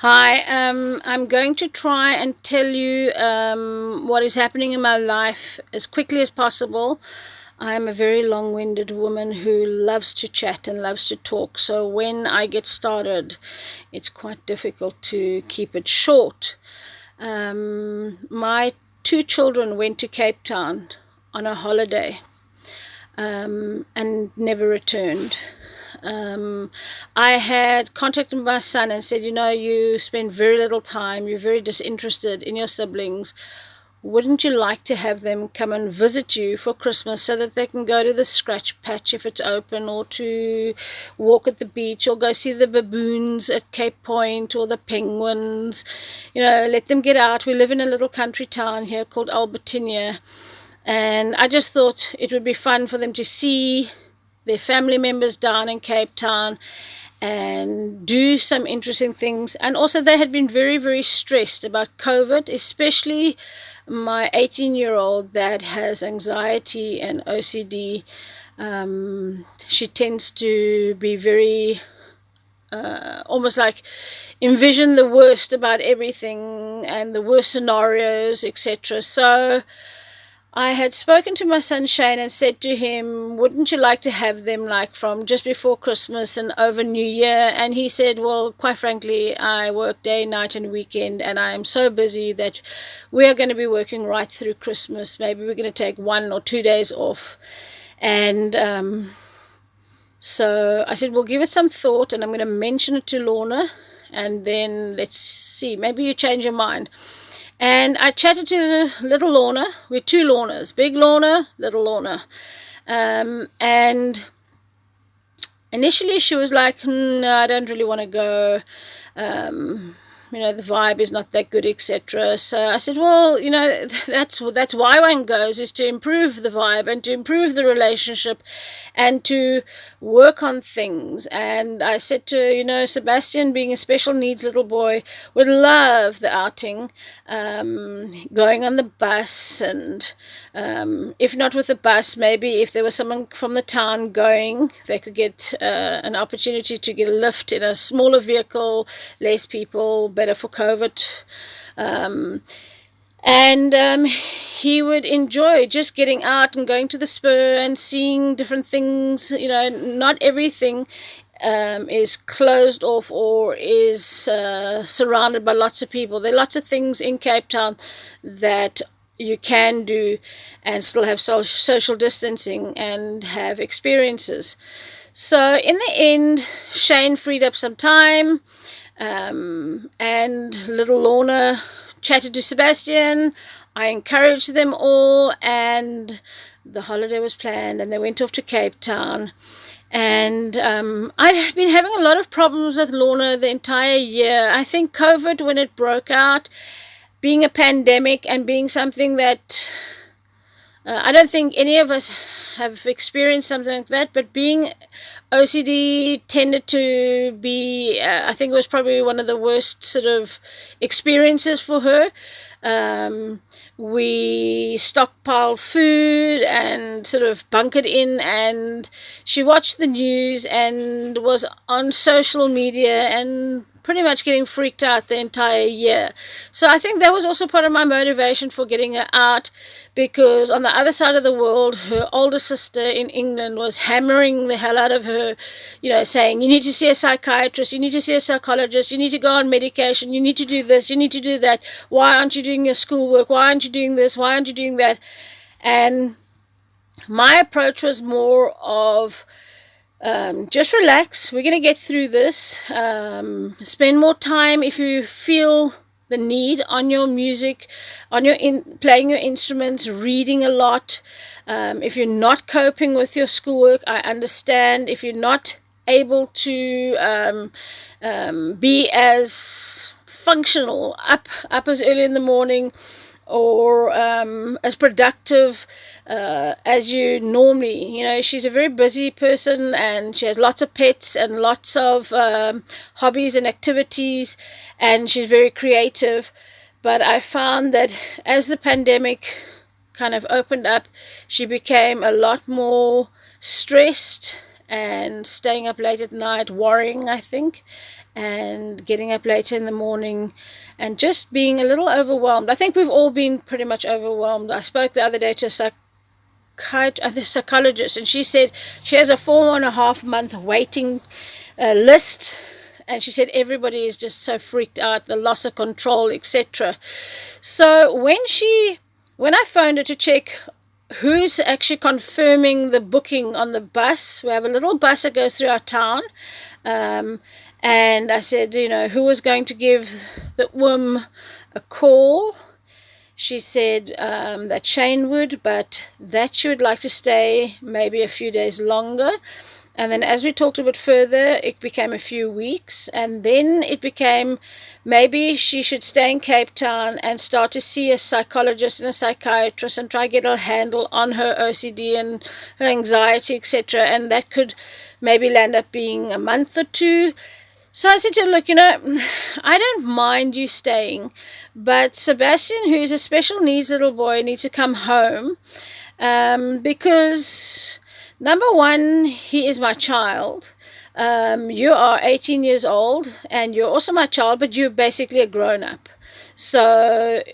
Hi, I'm going to try and tell you what is happening in my life as quickly as possible. I'm a very long-winded woman who loves to chat and loves to talk, so when I get started, it's quite difficult to keep it short. My two children went to Cape Town on a holiday and never returned. I had contacted my son and said, you spend very little time, you're very disinterested in your siblings. Wouldn't you like to have them come and visit you for Christmas so that they can go to the scratch patch if it's open, or to walk at the beach, or go see the baboons at Cape Point, or the penguins? Let them get out. We live in a little country town here called Albertinia, and I just thought it would be fun for them to see their family members down in Cape Town and do some interesting things. And also, they had been very, very stressed about COVID, especially my 18-year-old that has anxiety and OCD. She tends to be very almost like envision the worst about everything and the worst scenarios, etc. So I had spoken to my son Shane and said to him, wouldn't you like to have them like from just before Christmas and over New Year? And he said, well, quite frankly, I work day, night and weekend, and I am so busy that we are going to be working right through Christmas. Maybe we're going to take 1 or 2 days off. And so I said, we'll give it some thought, and I'm going to mention it to Lorna, and then let's see, maybe you change your mind. And I chatted to little Lorna. We're two Lornas, big Lorna, little Lorna. And initially she was like, no, I don't really want to go. The vibe is not that good, etc. So I said, well, that's why one goes, is to improve the vibe and to improve the relationship and to work on things. And I said to, Sebastian, being a special needs little boy, would love the outing, going on the bus, and if not with the bus, maybe if there was someone from the town going, they could get an opportunity to get a lift in a smaller vehicle, less people, better for COVID. And he would enjoy just getting out and going to the spur and seeing different things. Not everything is closed off or is surrounded by lots of people. There are lots of things in Cape Town that you can do and still have social distancing and have experiences. So in the end, Shane freed up some time, and little Lorna chatted to Sebastian. I encouraged them all, and the holiday was planned, and they went off to Cape Town. And I'd been having a lot of problems with Lorna the entire year. I think COVID, when it broke out, being a pandemic and being something that I don't think any of us have experienced something like that, but being OCD tended to be, I think it was probably one of the worst sort of experiences for her. We stockpiled food and sort of bunkered in, and she watched the news and was on social media and pretty much getting freaked out the entire year. So I think that was also part of my motivation for getting her out, because on the other side of the world, her older sister in England was hammering the hell out of her, saying, you need to see a psychiatrist, you need to see a psychologist, you need to go on medication, you need to do this, you need to do that, why aren't you doing your schoolwork, why aren't you doing this, why aren't you doing that? And my approach was more of, just relax, we're going to get through this. Spend more time, if you feel the need, on your music, on your playing your instruments, reading a lot. If you're not coping with your schoolwork, I understand. If you're not able to be as functional, up as early in the morning, or as productive as you normally. She's a very busy person, and she has lots of pets and lots of hobbies and activities, and she's very creative. But I found that as the pandemic kind of opened up, she became a lot more stressed and staying up late at night, worrying, I think, and getting up later in the morning and just being a little overwhelmed. I think we've all been pretty much overwhelmed. I spoke the other day to a psychologist, and she said she has a 4.5 month waiting list, and she said everybody is just so freaked out, the loss of control, etc. So when I phoned her to check who's actually confirming the booking on the bus, we have a little bus that goes through our town, and I said, who was going to give the a call. She said that Shane would, but that she would like to stay maybe a few days longer. And then as we talked a bit further, it became a few weeks. And then it became maybe she should stay in Cape Town and start to see a psychologist and a psychiatrist and try to get a handle on her OCD and her anxiety, etc. And that could maybe land up being a month or two. So I said to her, look, I don't mind you staying, but Sebastian, who's a special needs little boy, needs to come home because, number one, he is my child. You are 18 years old and you're also my child, but you're basically a grown-up. So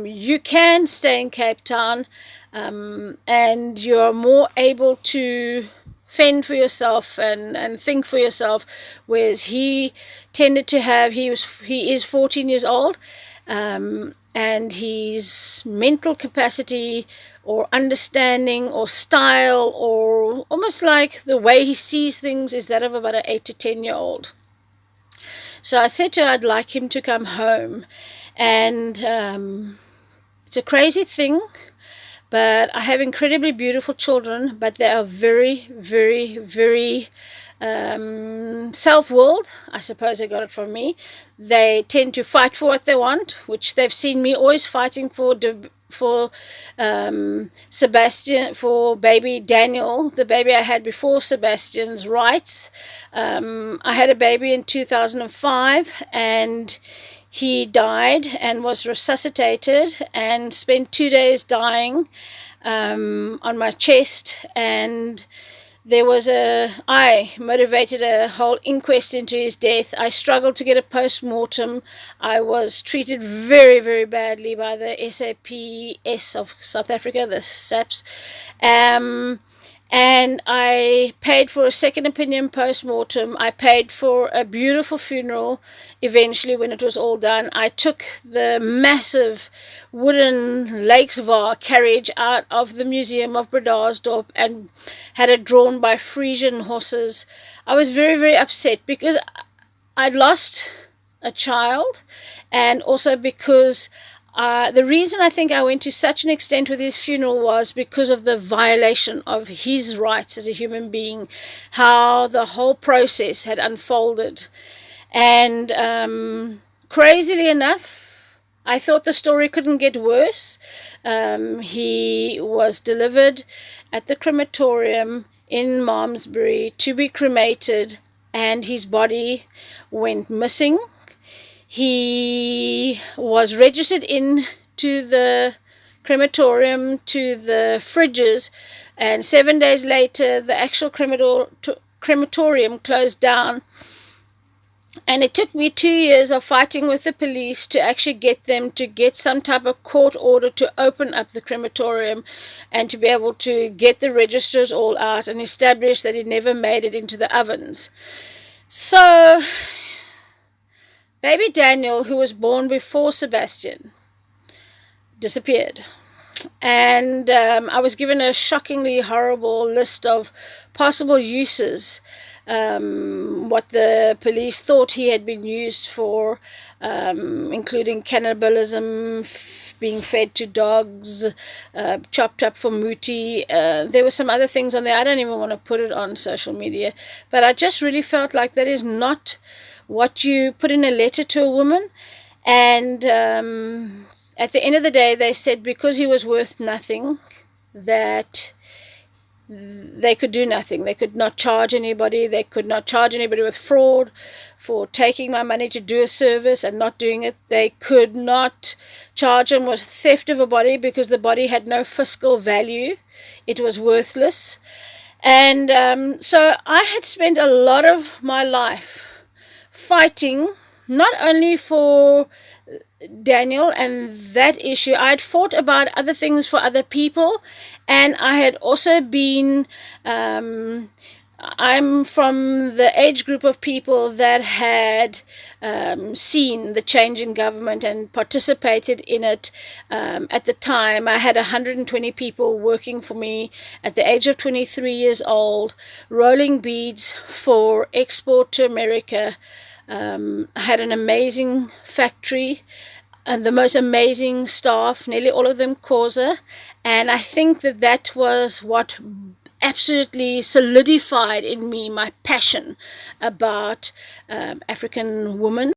you can stay in Cape Town and you're more able to fend for yourself and think for yourself, whereas he tended to have, he is 14 years old, and his mental capacity or understanding or style or almost like the way he sees things is that of about an 8 to 10-year-old. So I said to her I'd like him to come home, and it's a crazy thing, but I have incredibly beautiful children, but they are very, very, very self-willed. I suppose they got it from me. They tend to fight for what they want, which they've seen me always fighting for Sebastian, for baby Daniel, the baby I had before Sebastian's rights. I had a baby in 2005, and he died and was resuscitated and spent 2 days dying on my chest, and I motivated a whole inquest into his death. I struggled to get a postmortem. I was treated very, very badly by the SAPS of South Africa, the SAPS. And I paid for a second opinion postmortem. I paid for a beautiful funeral eventually when it was all done. I took the massive wooden Lakesvar carriage out of the Museum of Bredasdorp and had it drawn by Frisian horses. I was very, very upset because I'd lost a child, and also because the reason I think I went to such an extent with his funeral was because of the violation of his rights as a human being, how the whole process had unfolded. And crazily enough, I thought the story couldn't get worse. He was delivered at the crematorium in Malmesbury to be cremated, and his body went missing. He was registered in to the crematorium, to the fridges, and 7 days later the actual crematorium closed down. And it took me 2 years of fighting with the police to actually get them to get some type of court order to open up the crematorium and to be able to get the registers all out and establish that it never made it into the ovens. So baby Daniel, who was born before Sebastian, disappeared. And I was given a shockingly horrible list of possible uses, what the police thought he had been used for, including cannibalism, being fed to dogs, chopped up for muti. There were some other things on there. I don't even want to put it on social media, but I just really felt like that is not what you put in a letter to a woman. And at the end of the day, they said because he was worth nothing, that they could do nothing. They could not charge anybody. They could not charge anybody with fraud for taking my money to do a service and not doing it. They could not charge him with theft of a body because the body had no fiscal value. It was worthless. And so I had spent a lot of my life fighting, not only for Daniel and that issue. I'd fought about other things for other people, and I had also been I'm from the age group of people that had seen the change in government and participated in it. At the time, I had 120 people working for me at the age of 23 years old, rolling beads for export to America. I had an amazing factory and the most amazing staff, nearly all of them Xhosa, and I think that that was what absolutely solidified in me my passion about African women.